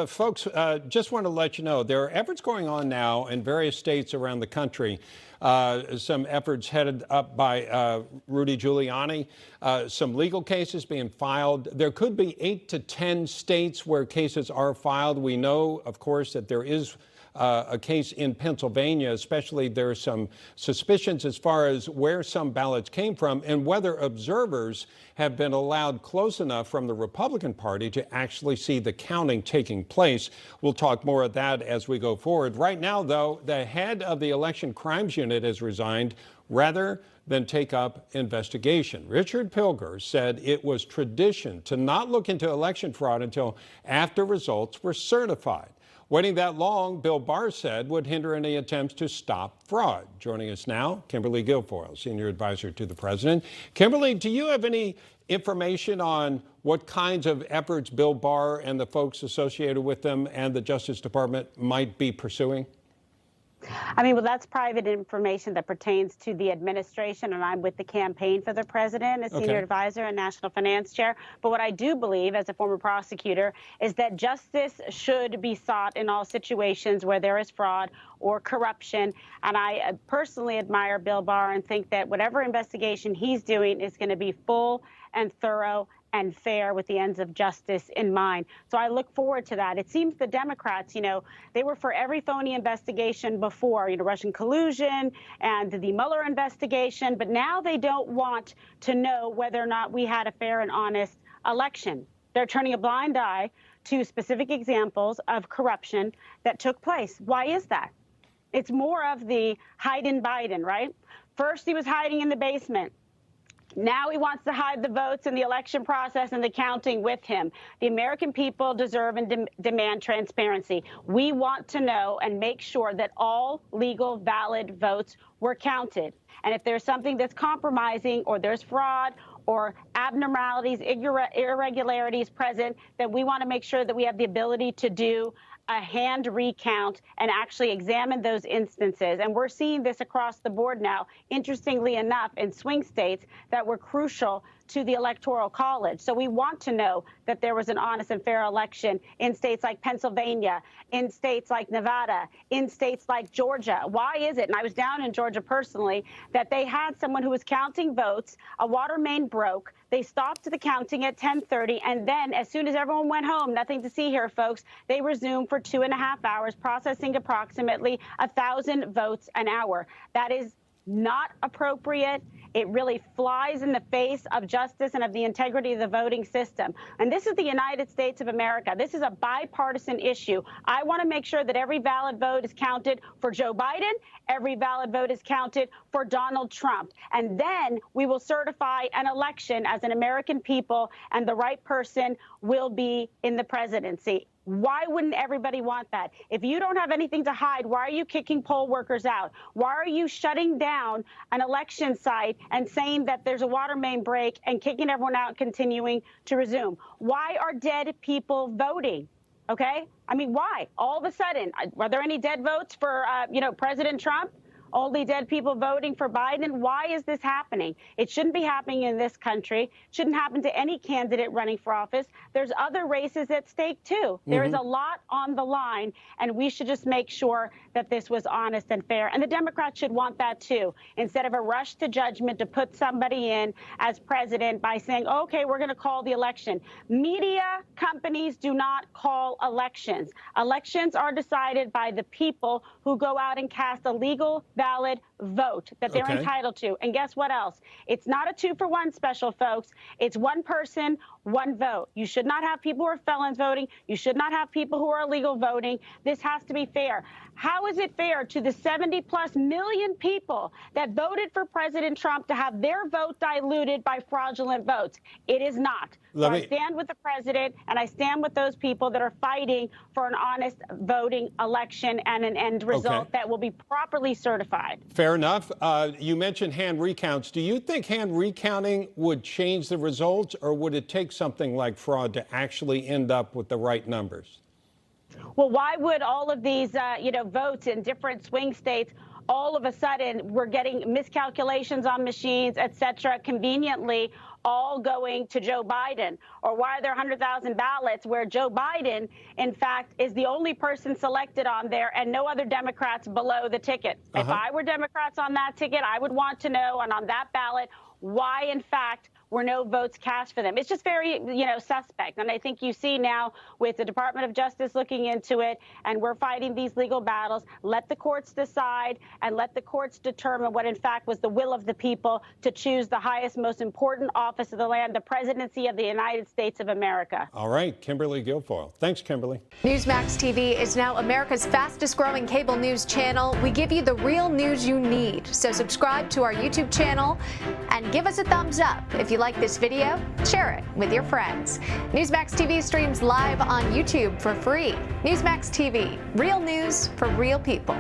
Folks, just want to let you know there are efforts going on now in various states around the country. Some efforts headed up by Rudy Giuliani, some legal cases being filed. There could be 8 to 10 states where cases are filed. We know, of course, that there is a case in Pennsylvania, especially there are some suspicions as far as where some ballots came from and whether observers have been allowed close enough from the Republican Party to actually see the counting taking place. We'll talk more of that as we go forward. Right now, though, the head of the Election Crimes Unit has resigned rather than take up investigation. Richard Pilger said it was tradition to not look into election fraud until after results were certified. Waiting that long, Bill Barr said, would hinder any attempts to stop fraud. Joining us now, Kimberly Guilfoyle, senior advisor to the president. Kimberly, do you have any information on what kinds of efforts Bill Barr and the folks associated with them and the Justice Department might be pursuing? Well, that's private information that pertains to the administration, and I'm with the campaign for the president as senior advisor and national finance chair. But what I do believe, as a former prosecutor, is that justice should be sought in all situations where there is fraud or corruption. And I personally admire Bill Barr and think that whatever investigation he's doing is going to be full and thorough and fair with the ends of justice in mind. So I look forward to that. It seems the Democrats, they were for every phony investigation before, Russian collusion and the Mueller investigation, but now they don't want to know whether or not we had a fair and honest election. They're turning a blind eye to specific examples of corruption that took place. Why is that? It's more of the hide in Biden, right? First, he was hiding in the basement. Now he wants to hide the votes in the election process and the counting with him. The American people deserve and demand transparency. We want to know and make sure that all legal, valid votes were counted. And if there's something that's compromising or there's fraud or abnormalities, irregularities present, then we want to make sure that we have the ability to do a hand recount and actually examine those instances. And we're seeing this across the board now, interestingly enough, in swing states that were crucial to the Electoral College. So we want to know that there was an honest and fair election in states like Pennsylvania, in states like Nevada, in states like Georgia. Why is it, and I was down in Georgia personally, that they had someone who was counting votes, a water main broke, they stopped the counting at 10:30, and then as soon as everyone went home, nothing to see here, folks, they resumed for 2.5 hours, processing approximately 1,000 votes an hour. That is not appropriate. It really flies in the face of justice and of the integrity of the voting system. And this is the United States of America. This is a bipartisan issue. I want to make sure that every valid vote is counted for Joe Biden. Every valid vote is counted for Donald Trump. And then we will certify an election as an American people, and the right person will be in the presidency. Why wouldn't everybody want that? If you don't have anything to hide, why are you kicking poll workers out? Why are you shutting down an election site and saying that there's a water main break and kicking everyone out and continuing to resume? Why are dead people voting? Okay? Why? All of a sudden, are there any dead votes for, President Trump? Only dead people voting for Biden? Why is this happening? It shouldn't be happening in this country. It shouldn't happen to any candidate running for office. There's other races at stake, too. There is a lot on the line, and we should just make sure that this was honest and fair. And the Democrats should want that, too, instead of a rush to judgment to put somebody in as president by saying, OK, we're going to call the election. Media companies do not call elections. Elections are decided by the people who go out and cast a legal, valid vote that they're entitled to. And guess what else? It's not a 2-for-1 special, folks. It's one person, one vote. You should not have people who are felons voting. You should not have people who are illegal voting. This has to be fair. How is it fair to the 70+ million people that voted for President Trump to have their vote diluted by fraudulent votes? It is not. So I stand with the president, and I stand with those people that are fighting for an honest voting election and an end result that will be properly certified. Fair enough. You mentioned hand recounts. Do you think hand recounting would change the results, or would it take something like fraud to actually end up with the right numbers? Well, why would all of these, votes in different swing states all of a sudden we're getting miscalculations on machines, et cetera, conveniently all going to Joe Biden? Or why are there 100,000 ballots where Joe Biden, in fact, is the only person selected on there and no other Democrats below the ticket? If I were Democrats on that ticket, I would want to know, and on that ballot, why, in fact, were no votes cast for them. It's just very, suspect. And I think you see now with the Department of Justice looking into it, and we're fighting these legal battles. Let the courts decide and let the courts determine what, in fact, was the will of the people to choose the highest, most important office of the land, the presidency of the United States of America. All right, Kimberly Guilfoyle. Thanks, Kimberly. Newsmax TV is now America's fastest growing cable news channel. We give you the real news you need. So subscribe to our YouTube channel and give us a thumbs up. If you like this video, share it with your friends. Newsmax TV streams live on YouTube for free. Newsmax TV, real news for real people.